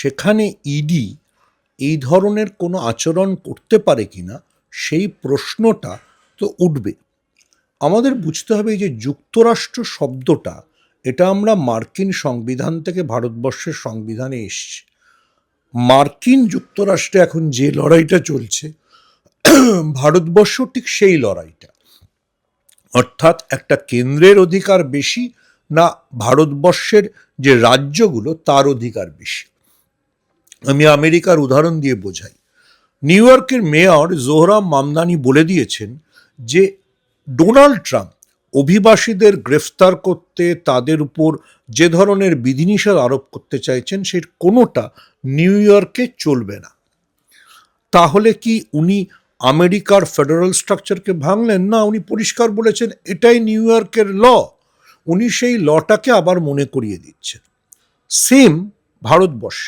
সেখানে ইডি এই ধরনের কোনো আচরণ করতে পারে কিনা সেই প্রশ্নটা তো উঠবে। আমাদের বুঝতে হবে যে যুক্তরাষ্ট্র শব্দটা, এটা আমরা মার্কিন সংবিধান থেকে ভারতবর্ষের সংবিধানে এসছে। মার্কিন যুক্তরাষ্ট্রে এখন যে লড়াইটা চলছে, ভারতবর্ষ ঠিক সেই লড়াইটা। অর্থাৎ একটা কেন্দ্রের অধিকার বেশি না ভারতবর্ষের যে রাজ্যগুলো তার অধিকার বেশি। আমি আমেরিকার উদাহরণ দিয়ে বোঝাই। নিউ ইয়র্কের মেয়র জোহরাম মামদানি বলে দিয়েছেন যে ডোনাল্ড ট্রাম্প অভিবাসীদের গ্রেফতার করতে, তাদের উপর যে ধরনের বিধিনিষেধ আরোপ করতে চাইছেন সের কোনোটা নিউ ইয়র্কে চলবে না। তাহলে কি উনি আমেরিকার ফেডারেল স্ট্রাকচারকে ভাঙলেন? না, উনি পরিষ্কার বলেছেন এটাই নিউ ইয়র্কের ল। উনি সেই লটাকে আবার মনে করিয়ে দিচ্ছেন। সেম ভারতবর্ষ।